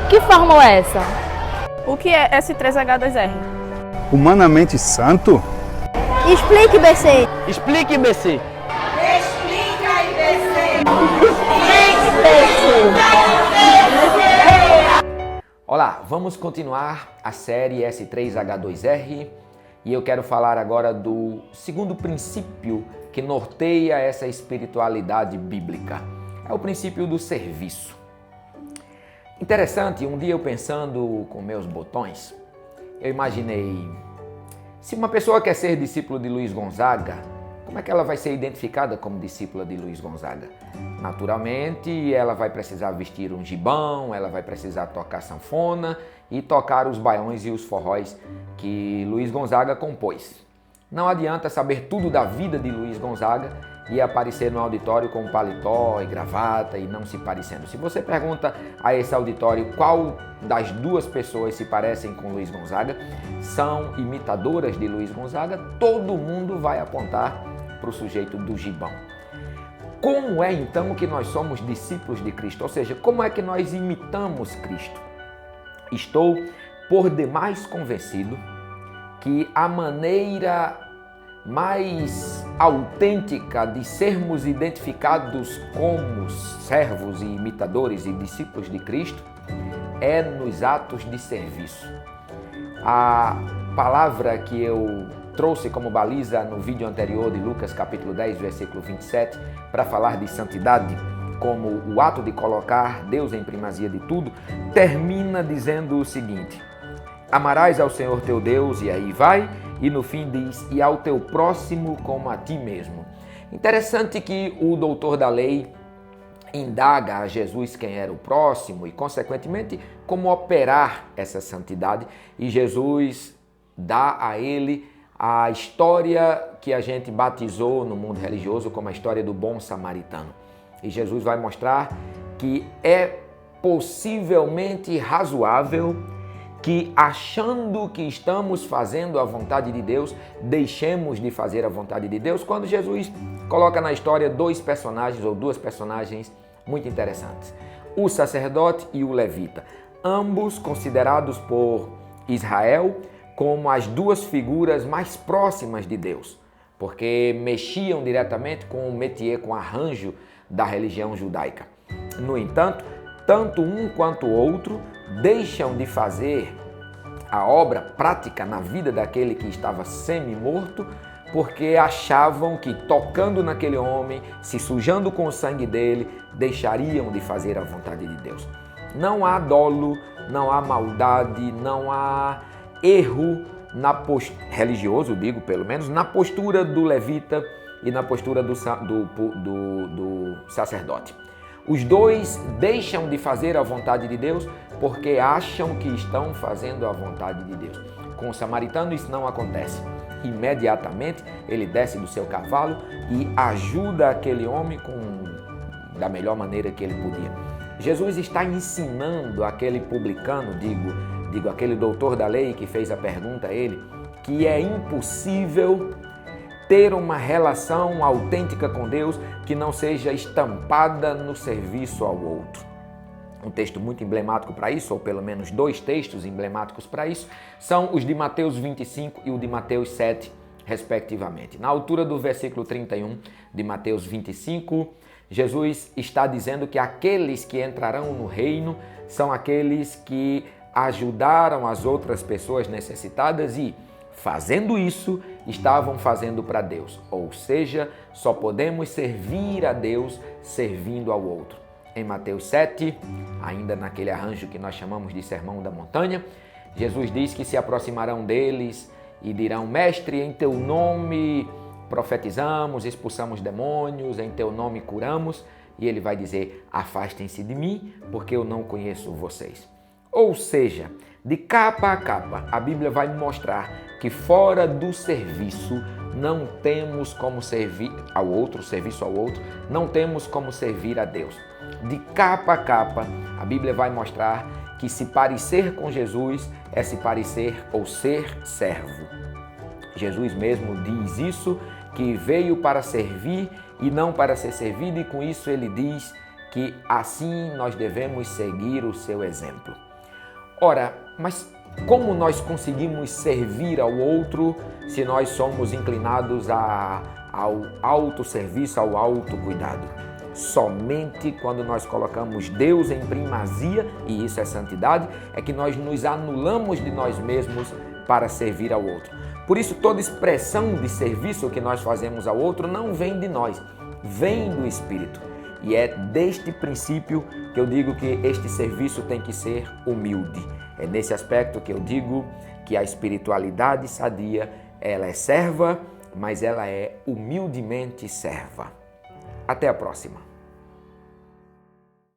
Que fórmula é essa? O que é S3H2R? Humanamente santo? Explique, BC. Explique, BC. Explica, IBC. Olá, vamos continuar a série S3H2R e eu quero falar agora do segundo princípio que norteia essa espiritualidade bíblica. É o princípio do serviço. Interessante, um dia eu pensando com meus botões, eu imaginei, se uma pessoa quer ser discípulo de Luiz Gonzaga, como é que ela vai ser identificada como discípula de Luiz Gonzaga? Naturalmente, ela vai precisar vestir um gibão, ela vai precisar tocar sanfona e tocar os baiões e os forróis que Luiz Gonzaga compôs. Não adianta saber tudo da vida de Luiz Gonzaga e aparecer no auditório com paletó e gravata e não se parecendo. Se você pergunta a esse auditório qual das duas pessoas se parecem com Luiz Gonzaga, são imitadoras de Luiz Gonzaga, todo mundo vai apontar para o sujeito do gibão. Como é então que nós somos discípulos de Cristo? Ou seja, como é que nós imitamos Cristo? Estou por demais convencido que a maneira mais autêntica de sermos identificados como servos e imitadores e discípulos de Cristo é nos atos de serviço. A palavra que eu trouxe como baliza no vídeo anterior de Lucas capítulo 10, versículo 27, para falar de santidade como o ato de colocar Deus em primazia de tudo, termina dizendo o seguinte: amarás ao Senhor teu Deus, e aí vai, e no fim diz, e ao teu próximo como a ti mesmo. Interessante que o doutor da lei indaga a Jesus quem era o próximo e, consequentemente, como operar essa santidade, e Jesus dá a ele a história que a gente batizou no mundo religioso como a história do bom samaritano. E Jesus vai mostrar que é possivelmente razoável que, achando que estamos fazendo a vontade de Deus, deixemos de fazer a vontade de Deus, quando Jesus coloca na história dois personagens ou duas personagens muito interessantes: o sacerdote e o levita, ambos considerados por Israel como as duas figuras mais próximas de Deus, porque mexiam diretamente com o métier, com o arranjo da religião judaica. No entanto, tanto um quanto o outro deixam de fazer a obra prática na vida daquele que estava semi-morto, porque achavam que tocando naquele homem, se sujando com o sangue dele, deixariam de fazer a vontade de Deus. Não há dolo, não há maldade, não há erro religioso, digo pelo menos, na postura do levita e na postura do sacerdote. Os dois deixam de fazer a vontade de Deus porque acham que estão fazendo a vontade de Deus. Com o samaritano isso não acontece. Imediatamente ele desce do seu cavalo e ajuda aquele homem da melhor maneira que ele podia. Jesus está ensinando aquele publicano, digo aquele doutor da lei que fez a pergunta a ele, que é impossível ter uma relação autêntica com Deus que não seja estampada no serviço ao outro. Um texto muito emblemático para isso, ou pelo menos dois textos emblemáticos para isso, são os de Mateus 25 e o de Mateus 7, respectivamente. Na altura do versículo 31 de Mateus 25, Jesus está dizendo que aqueles que entrarão no reino são aqueles que ajudaram as outras pessoas necessitadas e, fazendo isso, estavam fazendo para Deus. Ou seja, só podemos servir a Deus servindo ao outro. Em Mateus 7, ainda naquele arranjo que nós chamamos de Sermão da Montanha, Jesus diz que se aproximarão deles e dirão: Mestre, em teu nome profetizamos, expulsamos demônios, em teu nome curamos. E ele vai dizer: afastem-se de mim, porque eu não conheço vocês. Ou seja, de capa a capa, a Bíblia vai mostrar que fora do serviço não temos como servir ao outro, serviço ao outro, não temos como servir a Deus. De capa a capa, a Bíblia vai mostrar que se parecer com Jesus é se parecer ou ser servo. Jesus mesmo diz isso, que veio para servir e não para ser servido, e com isso ele diz que assim nós devemos seguir o seu exemplo. Ora, mas como nós conseguimos servir ao outro se nós somos inclinados ao autosserviço, ao autocuidado? Somente quando nós colocamos Deus em primazia, e isso é santidade, é que nós nos anulamos de nós mesmos para servir ao outro. Por isso, toda expressão de serviço que nós fazemos ao outro não vem de nós, vem do Espírito. E é deste princípio que eu digo que este serviço tem que ser humilde. É nesse aspecto que eu digo que a espiritualidade sadia, ela é serva, mas ela é humildemente serva. Até a próxima.